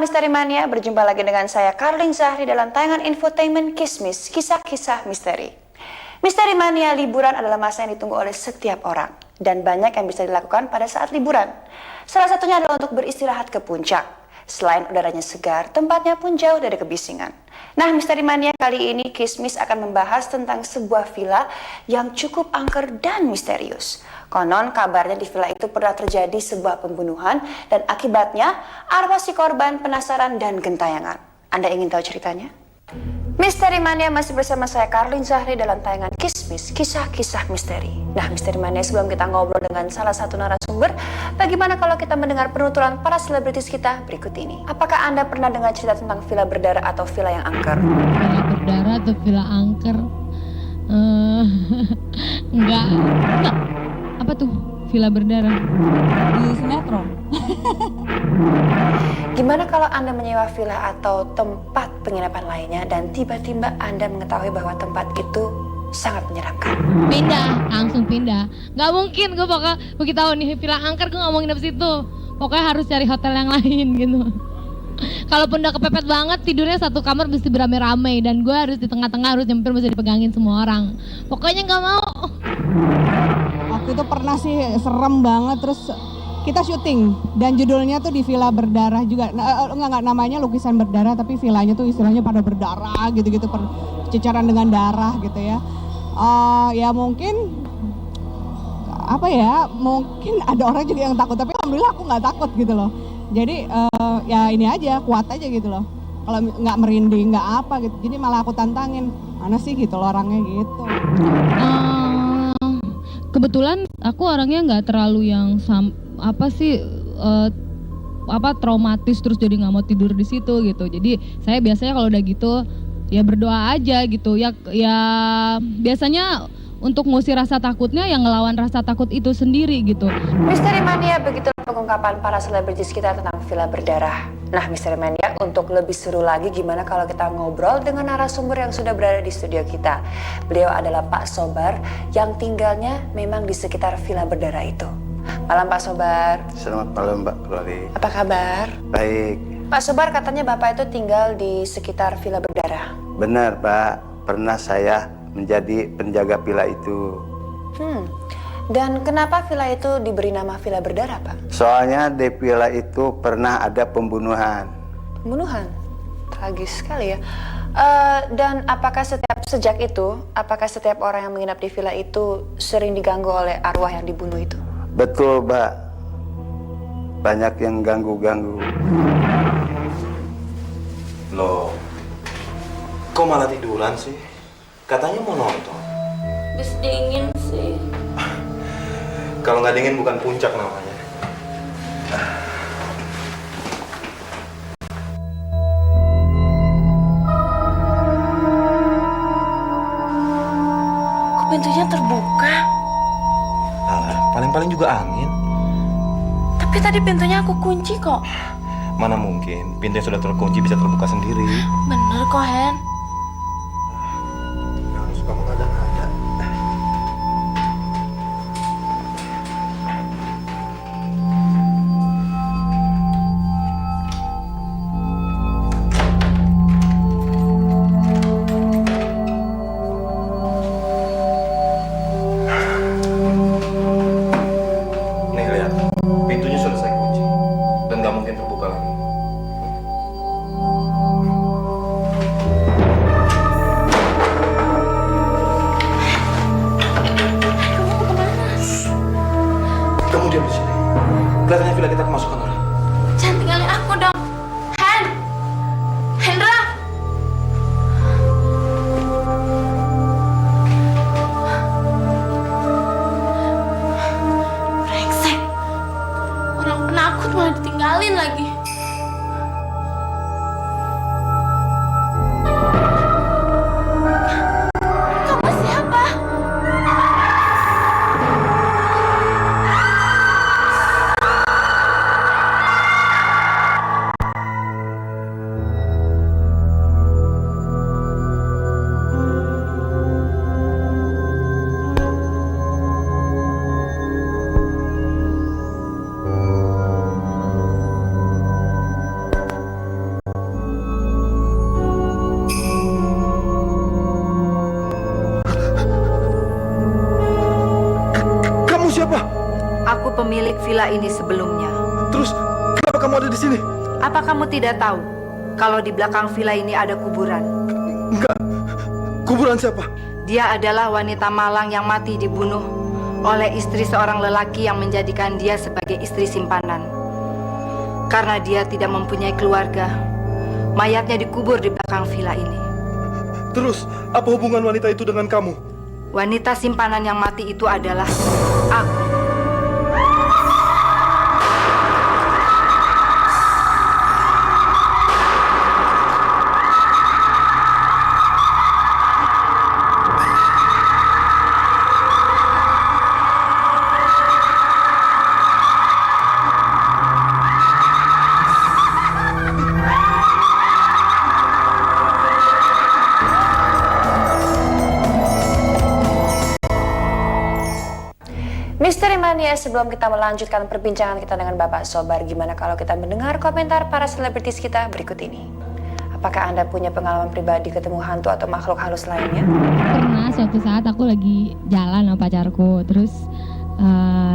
Misteri Mania, berjumpa lagi dengan saya Karlin Zahri dalam tayangan infotainment Kismis, kisah-kisah misteri. Misteri Mania liburan adalah masa yang ditunggu oleh setiap orang dan banyak yang bisa dilakukan pada saat liburan. Salah satunya adalah untuk beristirahat ke puncak. Selain udaranya segar, tempatnya pun jauh dari kebisingan. Nah, Misteri Mania kali ini Kismis akan membahas tentang sebuah villa yang cukup angker dan misterius. Konon kabarnya di villa itu pernah terjadi sebuah pembunuhan dan akibatnya arwah si korban penasaran dan gentayangan. Anda ingin tahu ceritanya? Misteri Mania masih bersama saya Karlin Zahri dalam tayangan Kismis, kisah-kisah misteri. Nah, Misteri Mania, sebelum kita ngobrol dengan salah satu narasumber, bagaimana kalau kita mendengar penuturan para selebritis kita berikut ini? Apakah Anda pernah dengar cerita tentang villa berdarah atau villa yang angker? Villa berdarah atau villa angker? Enggak. Apa tuh villa berdarah? Di sinetron. Gimana kalau Anda menyewa villa atau tempat penginapan lainnya dan tiba-tiba Anda mengetahui bahwa tempat itu sangat menyeramkan? Pindah, langsung pindah. Gak mungkin gue bakal begitu tahu nih villa angker gue gak mau nginep situ. Pokoknya harus cari hotel yang lain gitu. Kalaupun udah kepepet banget, tidurnya satu kamar mesti beramai-ramai dan gue harus di tengah-tengah, harus nyempil, mesti dipegangin semua orang. Pokoknya gak mau. Waktu itu pernah sih serem banget, terus kita syuting dan judulnya tuh di Villa Berdarah juga. Nggak namanya lukisan berdarah, tapi villanya tuh istilahnya pada berdarah gitu-gitu, percicaran dengan darah gitu ya. Ya mungkin apa ya, mungkin ada orang juga yang takut, tapi alhamdulillah aku nggak takut gitu loh. Jadi ya ini aja, kuat aja gitu loh. Kalau nggak merinding, nggak apa gitu. Jadi malah aku tantangin, mana sih gitu loh orangnya gitu. Kebetulan aku orangnya nggak terlalu yang traumatis terus jadi nggak mau tidur di situ gitu. Jadi saya biasanya kalau udah gitu ya berdoa aja gitu. Ya biasanya untuk ngusir rasa takutnya yang ngelawan rasa takut itu sendiri gitu. Misteri Mania, begitulah pengungkapan para selebritis kita tentang villa berdarah. Nah, Misteri Mania, untuk lebih seru lagi gimana kalau kita ngobrol dengan narasumber yang sudah berada di studio kita. Beliau adalah Pak Sobar yang tinggalnya memang di sekitar villa berdarah itu. Malam Pak Sobar. Selamat malam Mbak Klari. Apa kabar? Baik. Pak Sobar, katanya Bapak itu tinggal di sekitar villa berdarah. Benar Pak, pernah saya menjadi penjaga villa itu. Dan kenapa villa itu diberi nama villa berdarah, Pak? Soalnya di villa itu pernah ada pembunuhan. Pembunuhan? Tragis sekali ya. Dan apakah sejak itu, apakah setiap orang yang menginap di villa itu sering diganggu oleh arwah yang dibunuh itu? Betul Mbak, banyak yang ganggu-ganggu. Loh, kok malah tiduran sih? Katanya mau nonton. Bis dingin sih. Kalau nggak dingin bukan puncak namanya. Kok pintunya terbuka? Alah, paling-paling juga angin. Tapi tadi pintunya aku kunci kok. Mana mungkin, pintu yang sudah terkunci bisa terbuka sendiri. Bener kok, Hen. Kamu suka mengada-ngada. Nih lihat, pintunya sudah saya kunci dan nggak mungkin terbuka lagi. pemilik villa ini sebelumnya. Terus, kenapa kamu ada di sini? Apa kamu tidak tahu kalau di belakang villa ini ada kuburan? Enggak. Kuburan siapa? Dia adalah wanita malang yang mati dibunuh oleh istri seorang lelaki yang menjadikan dia sebagai istri simpanan. Karena dia tidak mempunyai keluarga, mayatnya dikubur di belakang villa ini. Terus, apa hubungan wanita itu dengan kamu? Wanita simpanan yang mati itu adalah aku. Misteri Mania, sebelum kita melanjutkan perbincangan kita dengan Bapak Sobar, gimana kalau kita mendengar komentar para selebritis kita berikut ini? Apakah Anda punya pengalaman pribadi ketemu hantu atau makhluk halus lainnya? Pernah suatu saat aku lagi jalan sama pacarku, terus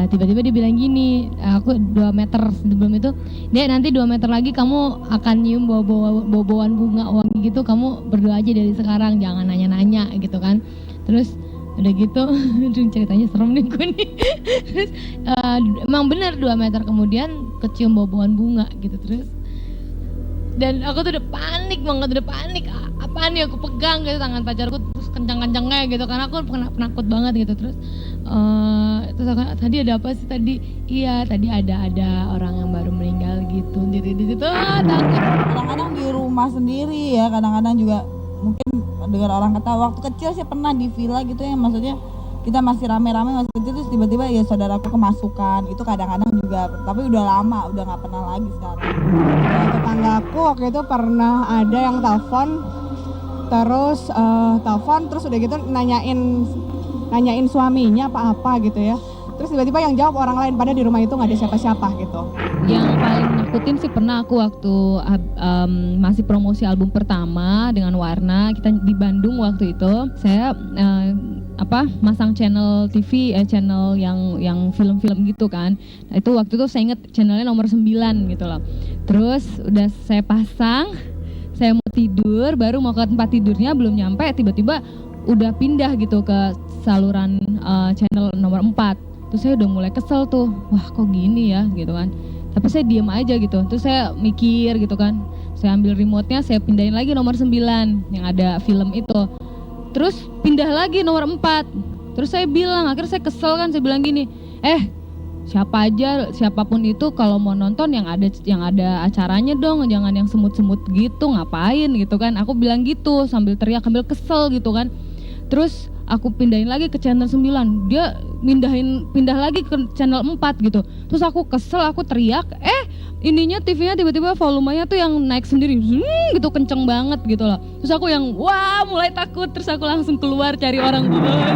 tiba-tiba dia bilang gini, aku 2 meter sebelum itu, dia nanti 2 meter lagi kamu akan nyium bau-bauan bunga wangi gitu, kamu berdoa aja dari sekarang, jangan nanya-nanya gitu kan. Terus udah gitu, ceritanya serem nih gue nih. Terus emang bener 2 meter kemudian kecium bau-bauan bunga gitu. Terus dan aku tuh udah panik banget, apaan nih, aku pegang gitu tangan pacarku terus kencang-kencangnya gitu karena aku penakut banget gitu. Terus aku, tadi ada apa sih tadi? Iya, tadi ada orang yang baru meninggal gitu. Jadi di situ takut. Kadang-kadang di rumah sendiri ya, kadang-kadang juga mungkin dengar orang kata. Waktu kecil sih pernah di villa gitu ya, maksudnya kita masih rame-rame masih kecil, terus tiba-tiba ya saudaraku kemasukan. Itu kadang-kadang juga, tapi udah lama, udah nggak pernah lagi sekarang. Nah, tetanggaku waktu itu pernah ada yang telepon terus udah gitu nanyain suaminya apa gitu ya. Terus tiba-tiba yang jawab orang lain, padahal di rumah itu nggak ada siapa-siapa gitu. Yang paling nakutin sih pernah aku waktu masih promosi album pertama dengan Warna, kita di Bandung waktu itu. Saya masang channel TV, channel yang film-film gitu kan. Nah, itu waktu itu saya inget channelnya nomor 9 gitu loh. Terus udah saya pasang, saya mau tidur, baru mau ke tempat tidurnya belum nyampe, tiba-tiba udah pindah gitu ke saluran channel nomor 4. Terus saya udah mulai kesel tuh, wah kok gini ya gitu kan. Tapi saya diam aja gitu, terus saya mikir gitu kan. Saya ambil remote-nya, saya pindahin lagi nomor 9 yang ada film itu. Terus pindah lagi nomor 4. Terus saya bilang, akhirnya saya kesel kan, saya bilang gini, siapapun itu kalau mau nonton yang ada acaranya dong, jangan yang semut-semut gitu, ngapain gitu kan. Aku bilang gitu sambil teriak, sambil kesel gitu kan. Terus aku pindahin lagi ke channel 9, dia pindah lagi ke channel 4 gitu. Terus aku kesel, aku teriak, ininya TV-nya tiba-tiba volumenya tuh yang naik sendiri, gitu kenceng banget gitu loh. Terus aku yang mulai takut, terus aku langsung keluar cari orang,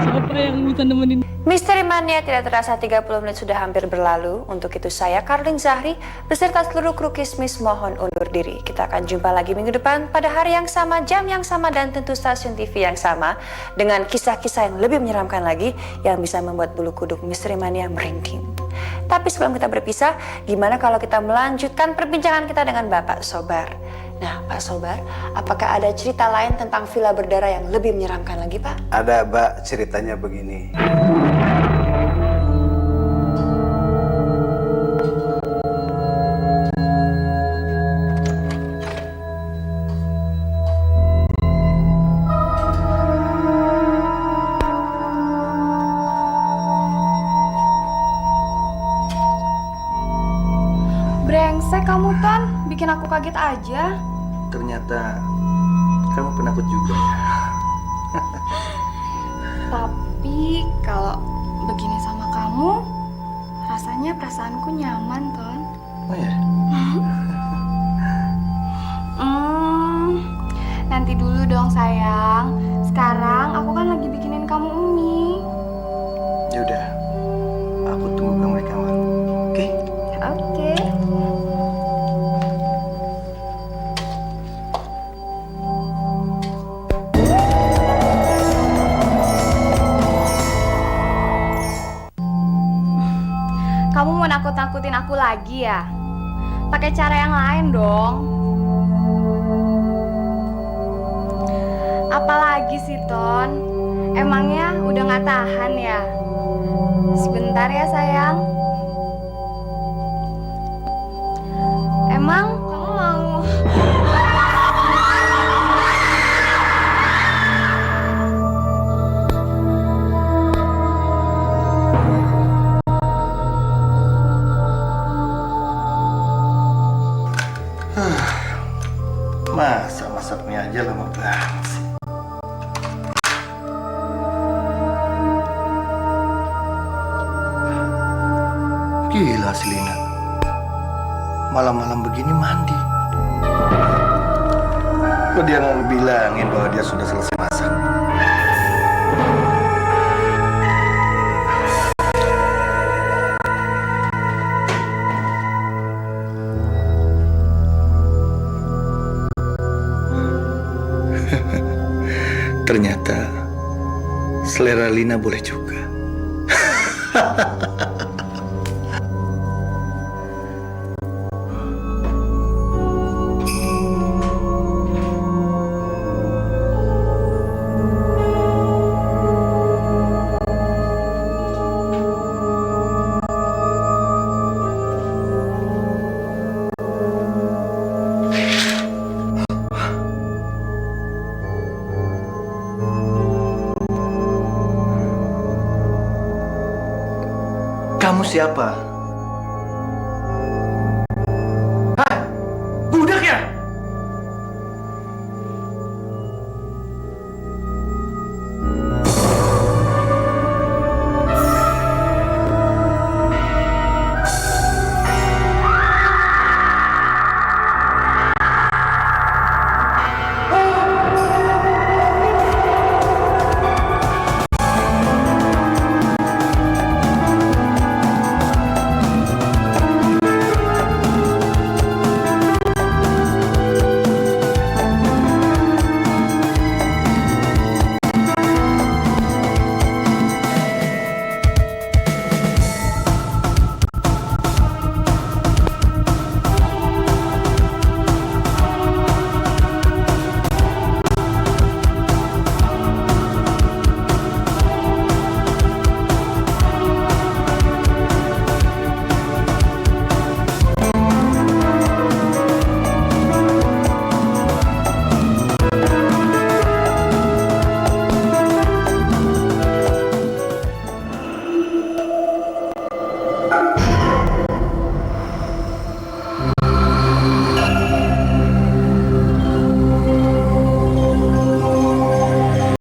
siapa yang bisa nemenin. Misteri Mania tidak terasa 30 menit sudah hampir berlalu. Untuk itu saya, Karling Zahri, beserta seluruh kru Kismis mohon undur diri. Kita akan jumpa lagi minggu depan pada hari yang sama, jam yang sama, dan tentu stasiun TV yang sama, dengan kisah-kisah yang lebih menyeramkan lagi yang bisa membuat bulu kuduk Misteri Mania merinding. Tapi sebelum kita berpisah, gimana kalau kita melanjutkan perbincangan kita dengan Bapak Sobar? Nah, Pak Sobar, apakah ada cerita lain tentang villa berdarah yang lebih menyeramkan lagi, Pak? Ada, Mbak, ceritanya begini. Brengsek kamu, Ton. Bikin aku kaget aja. Ternyata kamu penakut juga ya. Tapi kalau begini sama kamu, rasanya perasaanku nyaman, Ton. Oh ya? Nanti dulu dong, sayang. Sekarang aku kan lagi bikinin kamu mie. Yaudah, aku tunggu kamu di kamar. Oke? Oke. Kamu mau lagi ya? Pakai cara yang lain dong. Apalagi sih, Ton? Emangnya udah nggak tahan ya? Sebentar ya, sayang. Emang kamu mau? Masa masaknya aja lama banget sih. Gila si Lina. Malam-malam begini mandi. Kok dia nggak bilangin bahwa dia sudah selesai masak? Ternyata selera Lina boleh juga. Kamu siapa?